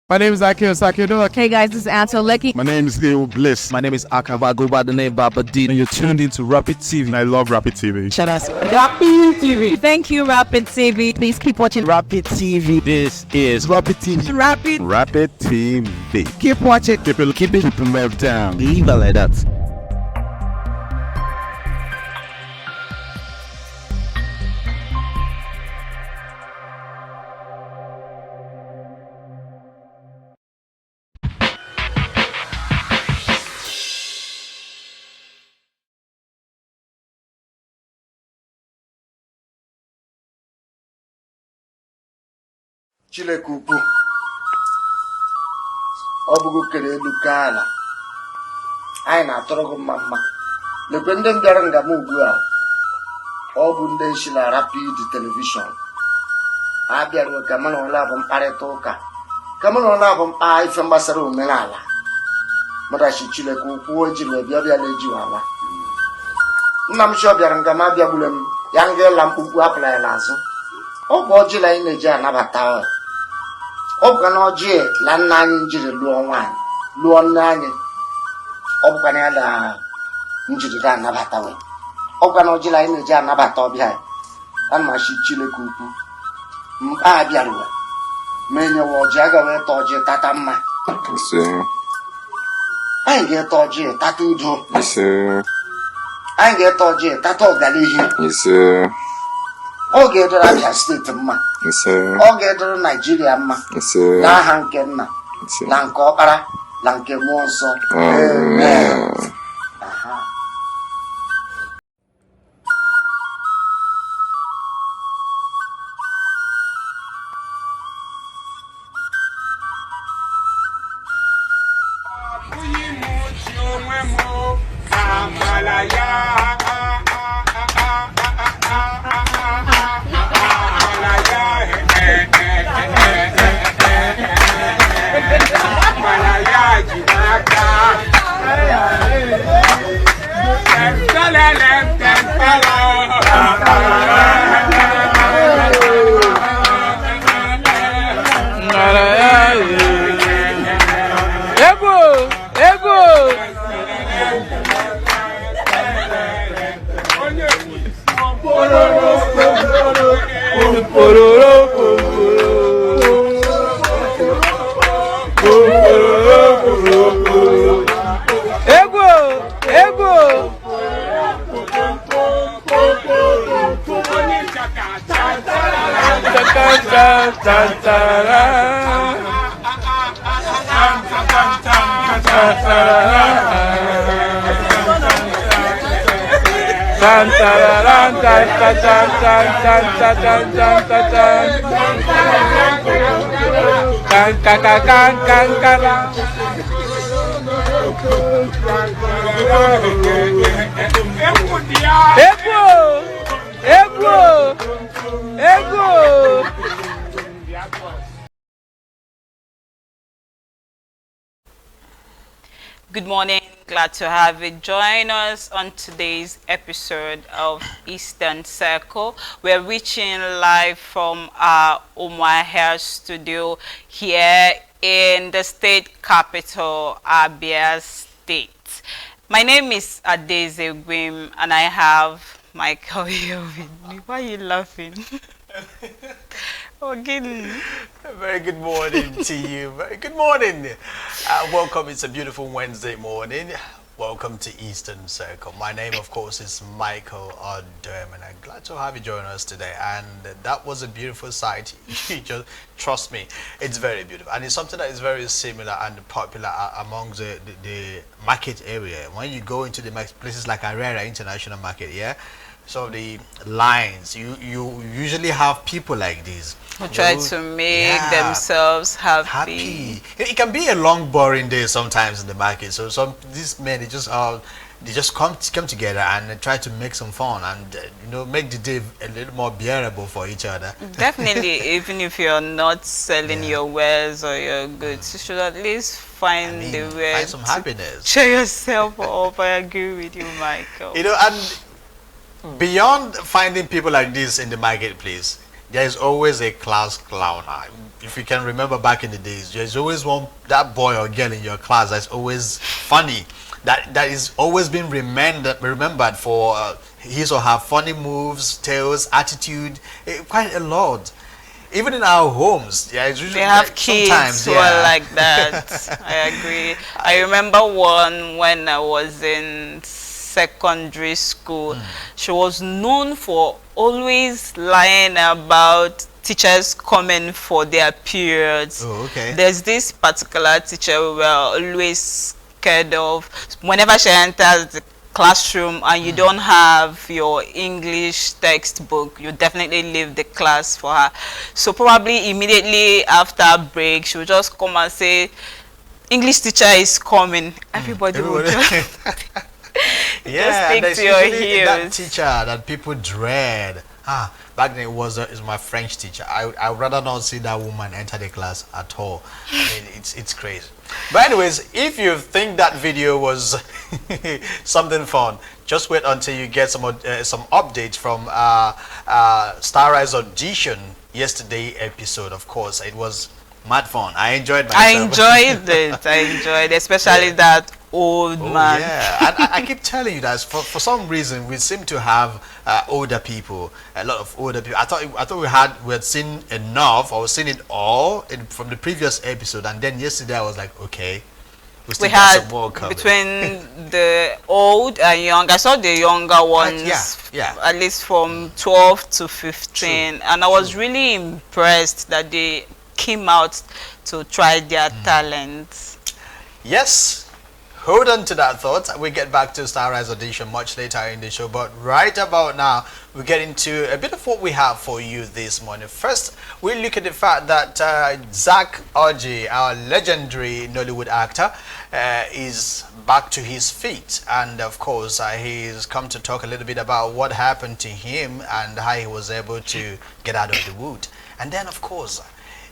My name is Akio Sakido. Hey guys, this is Anto Lecky. My name is Leo Bliss. My name is Akava. Go by the name Baba D. And you're tuned into Rapid TV. And I love Rapid TV. Shout out. Rapid TV. Thank you, Rapid TV. Please keep watching Rapid TV. This is Rapid TV. Rapid TV. Keep watching. Keep it moved down. Leave it like that. Chineke ukwu ọ bụghị kere elu ka ala anyị na-atụrụ gị mma mma lekwe ndị bịara nga m ugbu a ọ bụ ndị nshi na Rapid telivishọn ha bịara ka mụ na ụlọ abụ mkparịta ụka ka mụ na ụlọ abụ mkpa ife gbasara omenala mụdachi Chineke ukwu o jiri bịa bịala ejiwala nna m chi ọ bịara nga m abịagbule m ya nga ịla mkpukpu apụla ya n'azụ ọ bụ ọjị la anyị na-eji anabata ọ bụkwa na ọjị la nna anyị njiri lụọ nwaanyị lụọ nne anyị ọ bụkwa na ya na njiri ga anabata we ọ bụkwa na ọjị la anyị na-eji anabata ọbịa ana machi Chineke ukwu mkpa abịaruwe ma enyewe ọjị aga wee ta ọjị tata mma anyị ga-eta ọjị tata udo anyị ga-eta ọjị tata ọganihu ọ ga-edoro Abia steeti mma ọ ga-edoro Naijiria mma n'aha nke nna na nke ọkpara na nke mmụọ nsọ amen. Good morning, glad to have you join us on today's episode of Eastern Circle. We're reaching live from our Umuahia studio here in the state capital, Abia State. My name is Adeze Gwim and I have Michael here with me. Why are you laughing? Very good morning to you. Very good morning. Welcome. It's a beautiful Wednesday morning. Welcome to Eastern Circle. My name, of course, is Michael Odom, and I'm glad to have you join us today. And that was a beautiful sight. You just trust me, it's very beautiful, and it's something that is very similar and popular among the market area. When you go into the places like Arera International Market, yeah. So the lines, you usually have people like these who try to make themselves happy. It can be a long, boring day sometimes in the market. So these men, they just come together and try to make some fun and make the day a little more bearable for each other. Definitely, even if you're not selling your wares or your goods, you should at least find the way find some happiness. Cheer yourself up. I agree with you, Michael. And beyond finding people like this in the marketplace, there is always a class clown. if you can remember back in the days, there's always that boy or girl in your class that's always funny. That is always been remembered for his or her funny moves, tales, attitude, quite a lot. Even in our homes, yeah, it's usually They have like, kids sometimes, who yeah. are like that. I agree. I remember one when I was in secondary school. She was known for always lying about teachers coming for their periods. Oh, okay. There's this particular teacher we were always scared of. Whenever she enters the classroom and you don't have your English textbook, you definitely leave the class for her. So probably immediately after break, she will just come and say, English teacher is coming. Everybody will just yeah, stick there's to your usually that heels. teacher that people dread. Back then it was my French teacher. I would rather not see that woman enter the class at all. I mean, it's crazy. But anyways, if you think that video was something fun, just wait until you get some updates from Star Rise audition yesterday episode. Of course, it was mad fun. I enjoyed myself. I enjoyed it. I enjoyed it, especially that old man. Yeah, and I keep telling you that for some reason we seem to have older people, a lot of older people. I thought we had seen enough or seen it all from the previous episode, and then yesterday I was like, okay, We got had some more coming. between the old and young. I saw the younger ones, yeah. at least from 12 to 15, and I was really impressed that they came out to try their talents. Yes. Hold on to that thought. We get back to Star Rise audition much later in the show, but right about now we get into a bit of what we have for you this morning. First, we look at the fact that Zach Orji, our legendary Nollywood actor, is back to his feet, and of course he's come to talk a little bit about what happened to him and how he was able to get out of the wood. And then of course,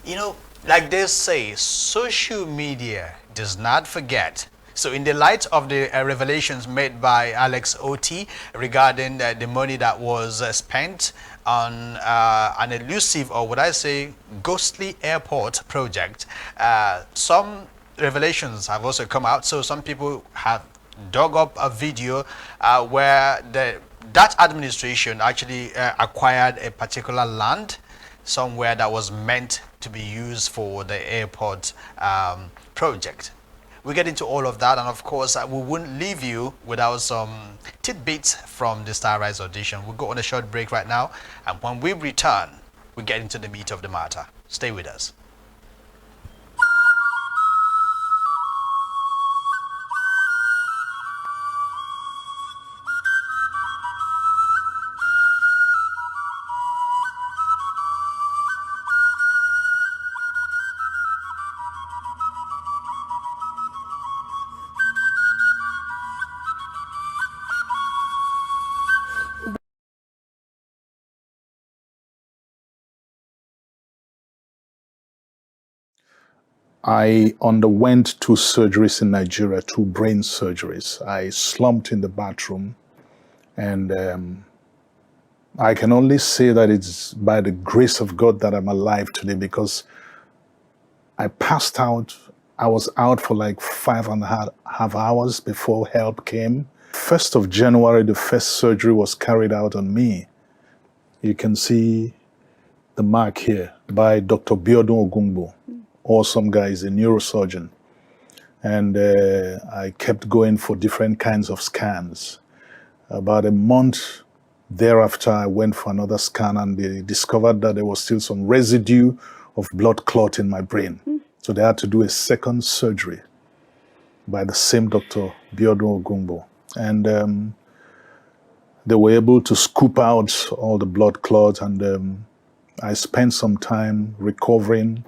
you know, like they say, social media does not forget. So in the light of the revelations made by Alex Oti regarding the money that was spent on an elusive, or would I say ghostly airport project, some revelations have also come out. So some people have dug up a video where that administration actually acquired a particular land somewhere that was meant to be used for the airport project. We get into all of that, and of course we wouldn't leave you without some tidbits from the Star Rise audition. We'll go on a short break right now, and when we return we get into the meat of the matter. Stay with us. I underwent 2 surgeries in Nigeria, 2 brain surgeries. I slumped in the bathroom, and I can only say that it's by the grace of God that I'm alive today, because I passed out. I was out for like 5.5 hours before help came. 1st of January, the first surgery was carried out on me. You can see the mark here by Dr. Biodun Ogungbo. Awesome guy, is a neurosurgeon. And I kept going for different kinds of scans. About a month thereafter, I went for another scan, and they discovered that there was still some residue of blood clot in my brain. So they had to do a second surgery by the same Dr. Biodun Ogungbo. And they were able to scoop out all the blood clots, and I spent some time recovering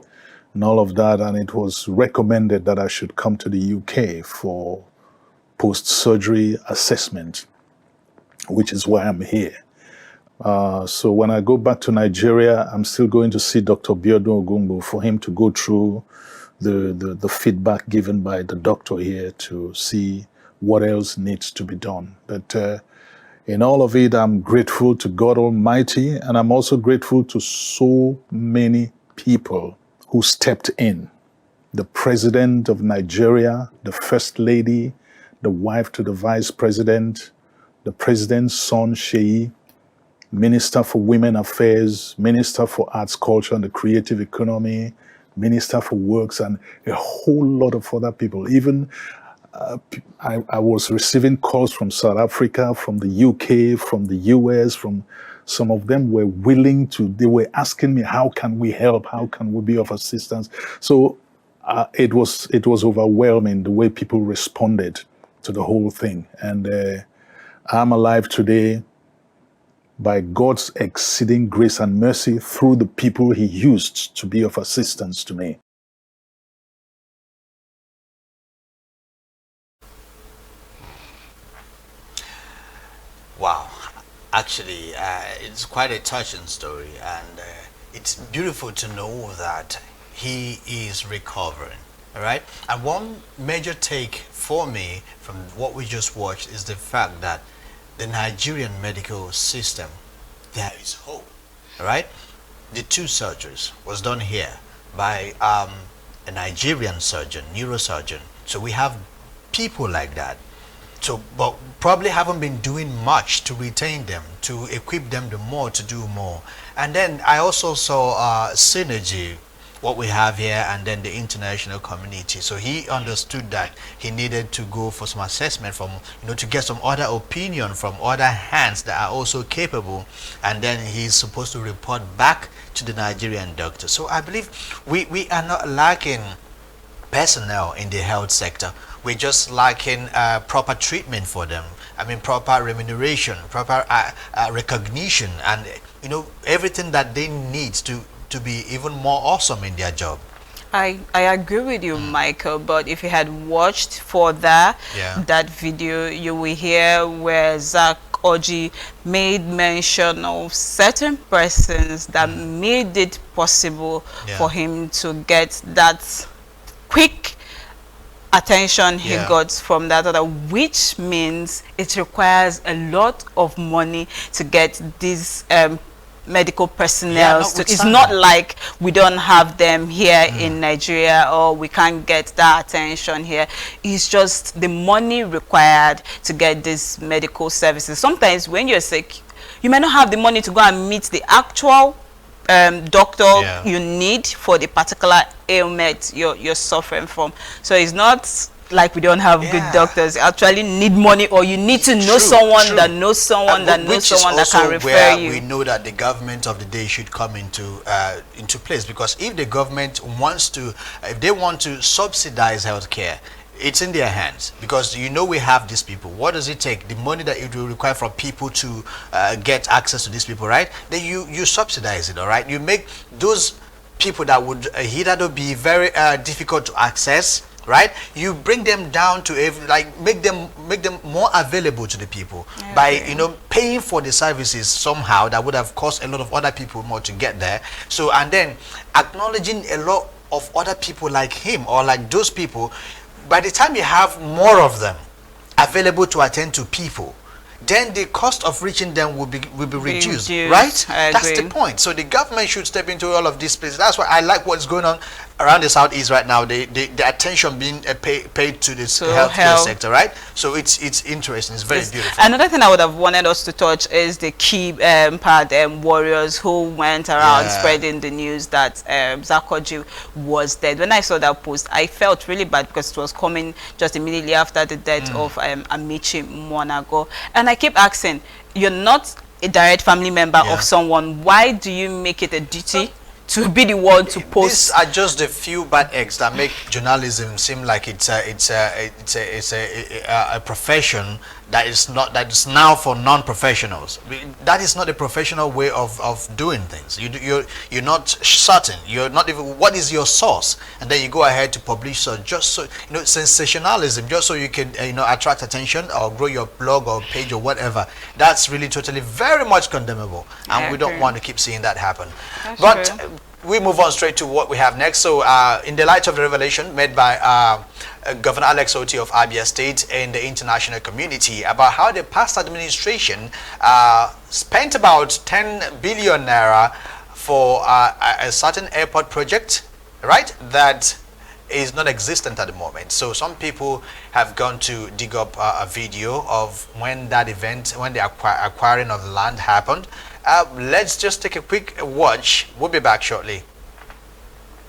and all of that, and it was recommended that I should come to the UK for post-surgery assessment, which is why I'm here. So when I go back to Nigeria, I'm still going to see Dr. Biodun Ogungbo for him to go through the feedback given by the doctor here to see what else needs to be done. But in all of it, I'm grateful to God Almighty, and I'm also grateful to so many people who stepped in. The president of Nigeria, the first lady, the wife to the vice president, the president's son, Sheyi, Minister for Women Affairs, Minister for Arts, Culture and the Creative Economy, Minister for Works, and a whole lot of other people. Even I was receiving calls from South Africa, from the UK, from the US, from some of them were willing to, they were asking me, how can we help? How can we be of assistance? So it was overwhelming the way people responded to the whole thing. And I'm alive today by God's exceeding grace and mercy through the people he used to be of assistance to me. Wow. Actually, it's quite a touching story, and it's beautiful to know that he is recovering. All right. And one major take for me from what we just watched is the fact that the Nigerian medical system, there is hope. All right. The two surgeries was done here by a Nigerian surgeon, neurosurgeon. So we have people like that. So, but probably haven't been doing much to retain them, to equip them the more to do more. And then I also saw synergy, what we have here, and then the international community. So he understood that he needed to go for some assessment from, to get some other opinion from other hands that are also capable. And then he's supposed to report back to the Nigerian doctor. So I believe we are not lacking personnel in the health sector. We're just lacking proper treatment for them. I mean, proper remuneration, proper recognition, and everything that they need to be even more awesome in their job. I agree with you, Michael, but if you had watched further that video, you will hear where Zach Oji made mention of certain persons that made it possible for him to get that quick attention he got from that other, which means it requires a lot of money to get these medical personnel. It's not like we don't have them here in Nigeria, or we can't get that attention here. It's just the money required to get these medical services. Sometimes when you're sick, you may not have the money to go and meet the actual doctor you need for the particular ailment you're suffering from. So it's not like we don't have good doctors. You actually need money, or you need to know someone that knows someone that knows someone that can refer you. We know that the government of the day should come into place, because if the government wants to, if they want to subsidize healthcare, it's in their hands, because we have these people. What does it take? The money that it will require from people to get access to these people, right? Then you subsidize it, all right? You make those people that would hitherto be very difficult to access, right? You bring them down to make them more available to the people by paying for the services somehow that would have cost a lot of other people more to get there. So, and then acknowledging a lot of other people like him, or like those people. By the time you have more of them available to attend to people, then the cost of reaching them will be reduced, right? That's the point. So the government should step into all of these places. That's why I like what's going on around the Southeast right now. The attention being paid to this healthcare sector, right? So it's interesting. It's very beautiful. Another thing I would have wanted us to touch is the key part warriors who went around spreading the news that Zakoji was dead. When I saw that post, I felt really bad, because it was coming just immediately after the death of Amici Monago. And I keep asking, you're not a direct family member of someone. Why do you make it a duty to be the one to post? These are just the few bad eggs that make journalism seem like it's a profession that is now for non-professionals. That is not a professional way of doing things. You're not certain. You're not even, what is your source, and then you go ahead to publish. So just so sensationalism, just so you can attract attention or grow your blog or page or whatever. That's really totally very much condemnable, and we don't want to keep seeing that happen. But we move on straight to what we have next. So in the light of the revelation made by Governor Alex Oti of Abia State in the international community about how the past administration spent about 10 billion naira for a certain airport project, right? That is not existent at the moment. So some people have gone to dig up a video of when that event, when the acquiring of the land happened. Let's just take a quick watch. We'll be back shortly.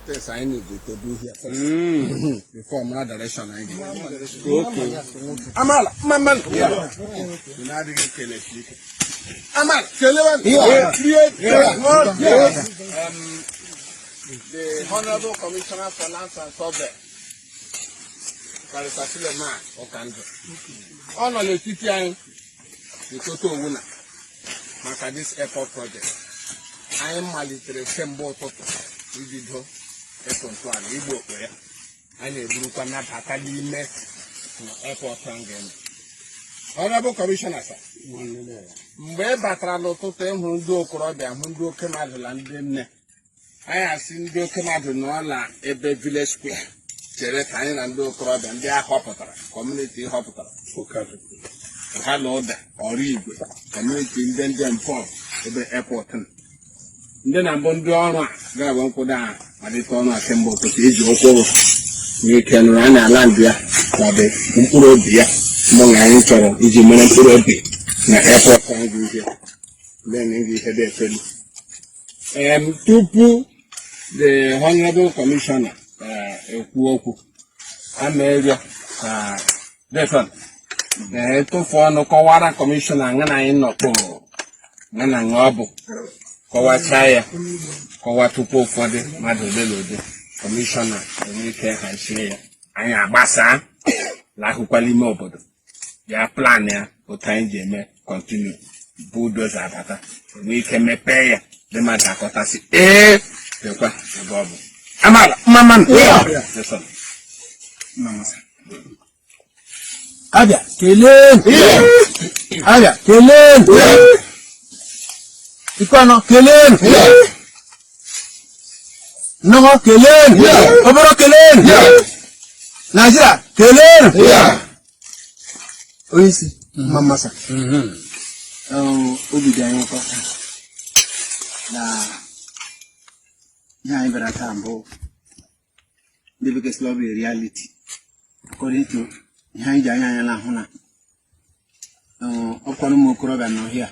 Yes, I need to do here first. Before my direction, I give. Okay. Amal, Maman. Yeah. You know, they kill it. Amal, Kelewan. Yeah. The Honorable Commissioner for Lands and Survey. Parisasile man, Okando. Honor the TTI, the total winner. Maka this airport project. I am military symbol total. We did ho. Ekonto a Igbo kwe. Anyị eburukwa na bata n'ime airport again. Honorable Commissioner sir. Mgbe batara n'ụtụtụ ịhụ ndị okorobịa hụ ndị oke mmadụ na ndị nne. Anyị asị ndị oke mmadụ nọ na ebe village square. Chere ka anyị na ndị okorobịa ndị a họpụtara, community họpụtara. Ha na ụda ọrụ igwe, community ndị mpọ ebe airport. Ndị na mbụ ndị ọrụ a ga-agba nkwụdo a malite ọnụ asị mbụ ụtụtụ eji ụkwụrụ n'ike nụrụ a na-ala ndị ya maọbụ mkpụrụ obi ya mgbe na anyị chọrọ iji mere mkpụrụ obi na airport ahụ ihe then ihe dị efelu. Tupu the Honorable Commissioner ekwu okwu ameria Defon tụfu ọnụ kọwara Commissioner nga na anyị nọkpọ nga na nga ọ bụ kọwachaa ya kọwa tupu ụfọdụ mmadụ lelode Commissioner enwe ike hazie ya anyị agbasaa lahụkwala ime obodo ya plan ya otu anyị ji eme continue bulldozer abata enwe ike mepee ya dị mmadụ akọtasị dekwa ebe ọ bụ amala mmaman abịa kelee abịa kelee Ikano kelen, no kelen, oboro kelen, Nigeria kelen. Oisi, mama sa. Obi dia yoko. Na, ya ibera tambo. The biggest love reality. According to ya ija na huna. Okonu mo kuro no here.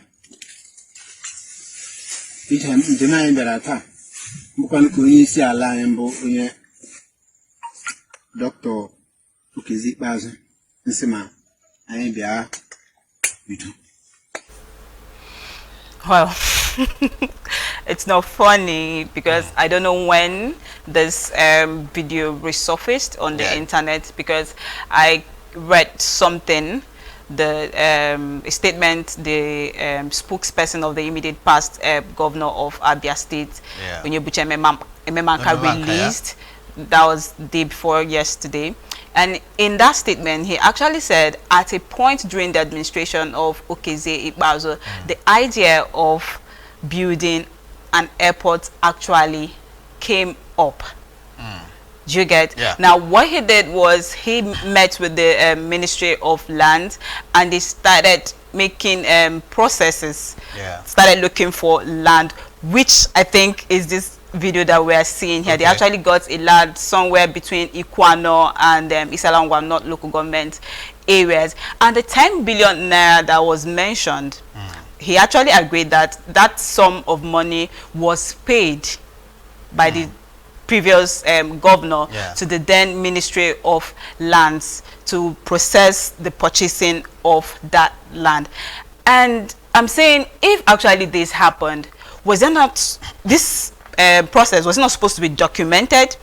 Deny that I can see a line in Doctor Ukizi Bazen, Nsima, and Bia. Well, it's not funny because I don't know when this video resurfaced on the internet because I read something. The statement the spokesperson of the immediate past governor of Abia State, Onyebuchi Ememanka, released. That was the day before yesterday. And in that statement, he actually said at a point during the administration of Okezie Ikpeazu, the idea of building an airport actually came up. Do you get? Yeah. Now, what he did was he met with the Ministry of Land and they started making processes, started looking for land, which I think is this video that we are seeing here. They actually got a land somewhere between Ikwano and Isalangwa, not local government areas. And the 10 billion naira that was mentioned, he actually agreed that that sum of money was paid by the previous governor to the then Ministry of Lands to process the purchasing of that land. And I'm saying, if actually this happened, was there not this process was not supposed to be documented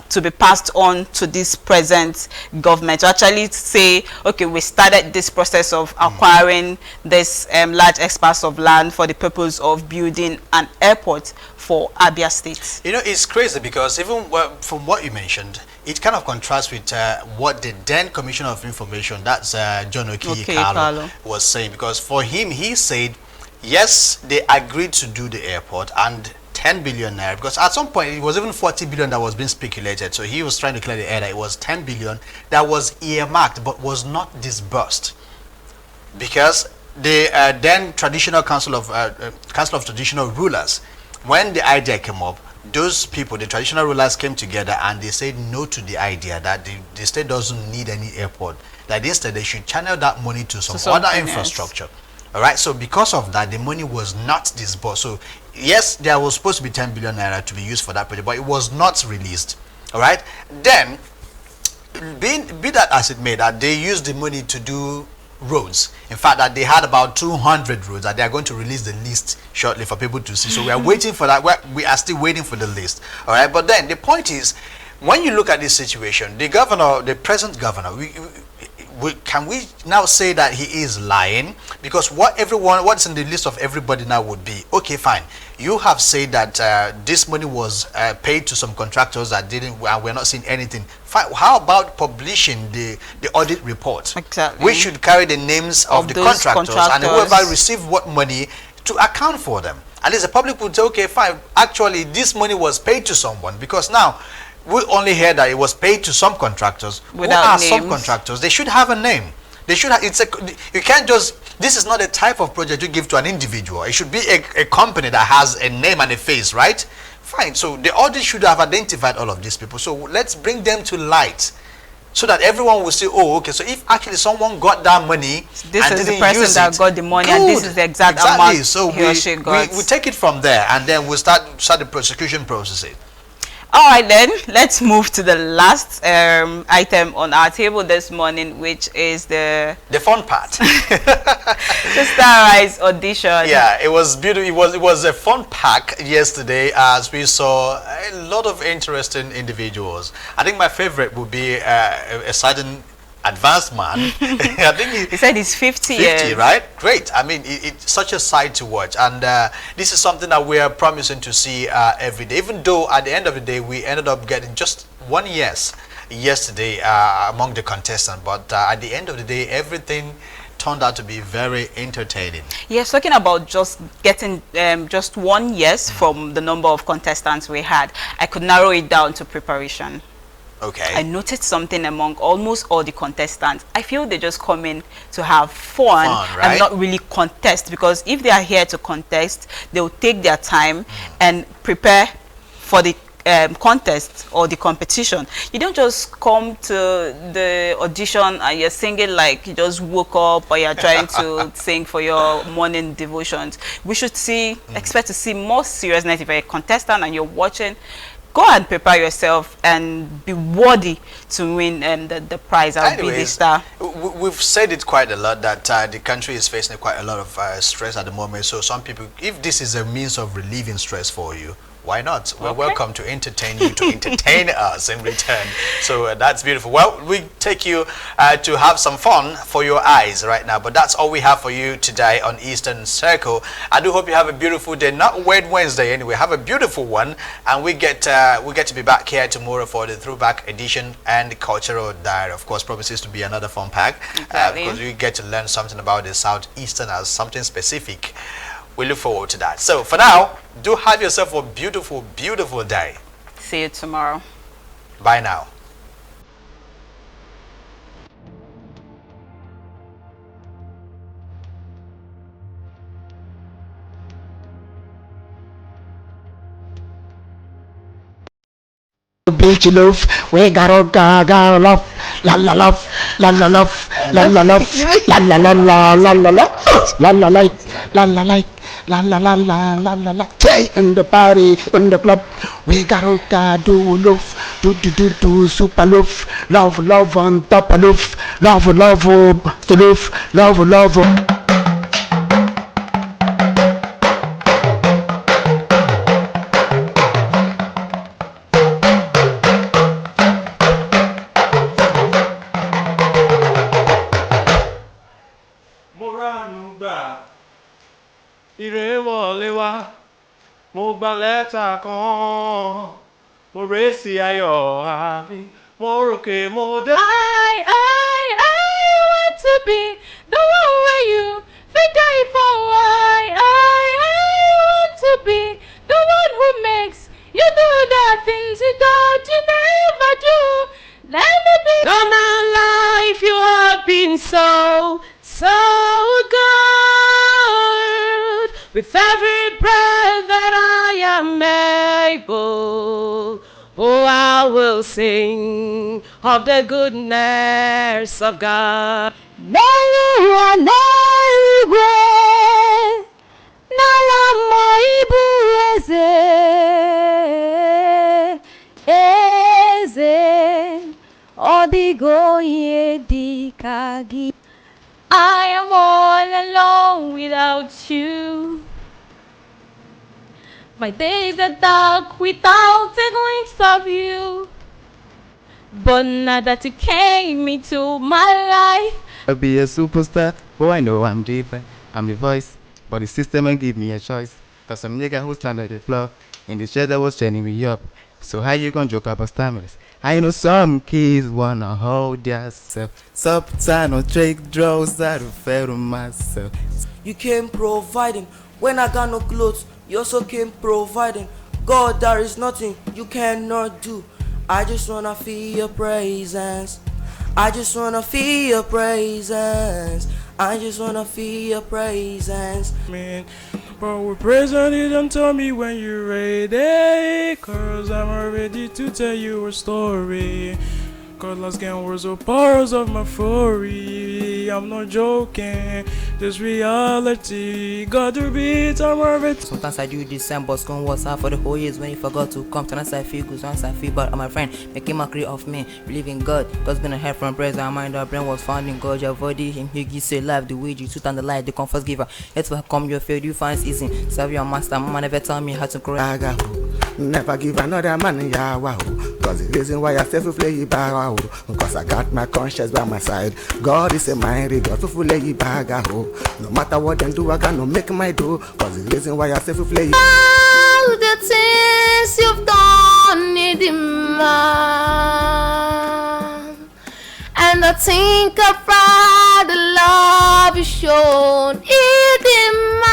to be passed on to this present government to actually say, okay, we started this process of acquiring this large expanse of land for the purpose of building an airport for Abia State? You know, it's crazy because even from what you mentioned, it kind of contrasts with what the then Commissioner of Information, that's John Okiyikalo, was saying. Because for him, he said, yes, they agreed to do the airport and 10 billion naira, because at some point it was even 40 billion that was being speculated. So he was trying to clear the air that it was 10 billion that was earmarked but was not disbursed, because the then traditional council of traditional rulers, when the idea came up, those people, the traditional rulers, came together and they said no to the idea that the state doesn't need any airport, that instead they should channel that money to some other infrastructure. All right, so because of that, the money was not disbursed. So yes, there was supposed to be 10 billion naira to be used for that project, but it was not released. All right, then be that as it may, that they used the money to do roads. In fact, that they had about 200 roads that they are going to release the list shortly for people to see. So we are waiting for that. We are still waiting for the list. All right, but then the point is, when you look at this situation, the governor, the present governor, can we now say that he is lying? Because what's in the list of everybody now would be, okay, fine, you have said that this money was paid to some contractors that didn't, and we're not seeing anything. Fine. How about publishing the audit report? Exactly. We should carry the names of the contractors and whoever received what money to account for them. At least the public would say, okay, fine, actually this money was paid to someone, because now we only hear that it was paid to some contractors. Without Who are names. subcontractors? They should have a name. They should have, you can't just, this is not a type of project you give to an individual. It should be a company that has a name and a face, right? Fine. So the audit should have identified all of these people. So let's bring them to light, so that everyone will say, oh, okay, so if actually someone got that money, this and is the didn't person use that it, got the money, good. and this is the exact amount so he or she got. we take it from there, and then we'll start the prosecution process. All right, then let's move to the last item on our table this morning, which is the fun part. the Star Rise audition. Yeah, it was beautiful. It was a fun pack yesterday, as we saw a lot of interesting individuals. I think my favorite would be a certain advanced man. I think he said he's 50 years, right? Great. I mean, it's such a sight to watch, and this is something that we are promising to see every day, even though at the end of the day we ended up getting just one yes yesterday among the contestants, but at the end of the day everything turned out to be very entertaining. Yes, talking about just getting just one yes from the number of contestants we had, I could narrow it down to preparation. Okay. I noticed something among almost all the contestants. I feel they just come in to have fun right? and not really contest, because if they are here to contest, they will take their time and prepare for the contest or the competition. You don't just come to the audition and you're singing like you just woke up, or you're trying to sing for your morning devotions. We should expect to see more seriousness. If you're a contestant and you're watching, go and prepare yourself and be worthy to win the prize. I'll be the star. We've said it quite a lot that the country is facing quite a lot of stress at the moment. So some people, if this is a means of relieving stress for you, why not? We're welcome to entertain you, to entertain us in return. So that's beautiful. Well, we take you to have some fun for your eyes right now. But that's all we have for you today on Eastern Circle. I do hope you have a beautiful day. Not Wed Wednesday anyway. Have a beautiful one. And we get to be back here tomorrow for the throwback edition and the cultural diary. Of course, promises to be another fun pack. Exactly. Because we get to learn something about the Southeasterners, something specific. We look forward to that. So for now, do have yourself a beautiful, beautiful day. See you tomorrow. Bye now. Beach love, we gotta love, la la love, la la love, la la love, la la la la la la la, la la like, la la like, la la la la la la la. Say in the party, in the club, we gotta do love, do super love on top of love, love. Ìrèwọ̀lẹ́wà, mo gba lẹ́tà kan, mo rèsì ayọ̀ àmì, mo ròkè mo dé. I want to be the one where you think die for. I want to be the one who makes you do the things you thought you never do. Let me be. All my life you have been so good. With every breath that I am able. people. Oh, I will sing of the goodness of God. Nalamo ibu eze odigo yedikagi. I am all alone without you. My days are dark without a glimpse of you. But now that you came into my life, I'll be a superstar. Oh, I know I'm different. I'm the voice, but the system ain't give me a choice. Cause some nigga who stand at the floor in the shed that was turning me up. So how you gonna joke about stamina? I know some kids wanna hold yourself. Subtano take draws that fell to myself. You came providing when I got no clothes. You also came providing. God, there is nothing you cannot do. I just wanna feel your presence. I just wanna feel your presence. I just wanna feel your presence. Man, but we're present, you don't tell me when you're ready. Cause I'm ready to tell you a story. Cause last game was the powers of my fury. I'm not joking, this reality. Got to beat, I'm ready. Sometimes I do this same boss con what's up for the whole years when you forgot to come. Sometimes I feel good, sometimes I feel bad. I'm my friend, making mockery of me. Believe in God, God's been a help from praise. Our mind, our brain was found in God. Your body, Him, He gives you life, the way you truth and the light, the comfort giver. Let's welcome your faith, you find easy. Serve your master, mama never tell me how to grow. Never give another man ya wow. Cause the reason why I still play wow. Cause I got my conscience by my side. God is a mighty God to play baga ho. No matter what them do, I gotta make my do. Cause the reason why I still play. all the things you've done in the man, and I think of all the love you shown in the man.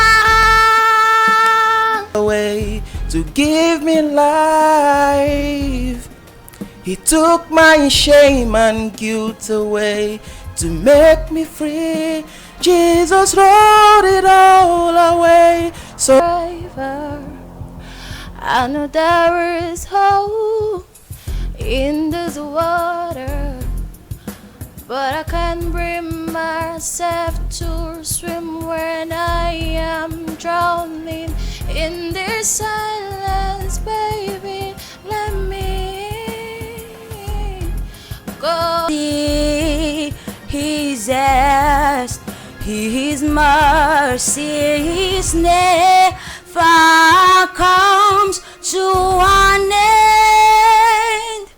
Way to give me life. He took my shame and guilt away to make me free. Jesus wrote it all away. So I know there is hope in this water, but I can't bring myself to swim when I am drowning in this silence, baby. Let me go. His ass, His mercy, His never comes to an end.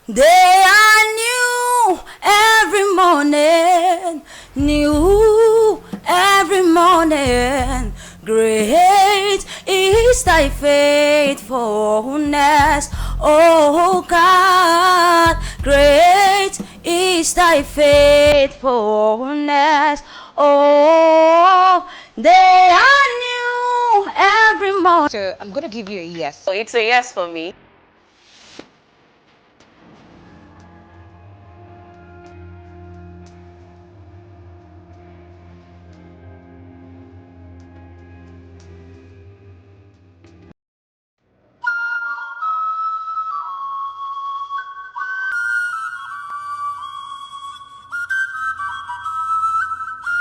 They are new every morning, new every morning. Great is thy faithfulness, oh God. Great is thy faithfulness, oh, they are new every morning. So I'm gonna give you a yes. So it's a yes for me.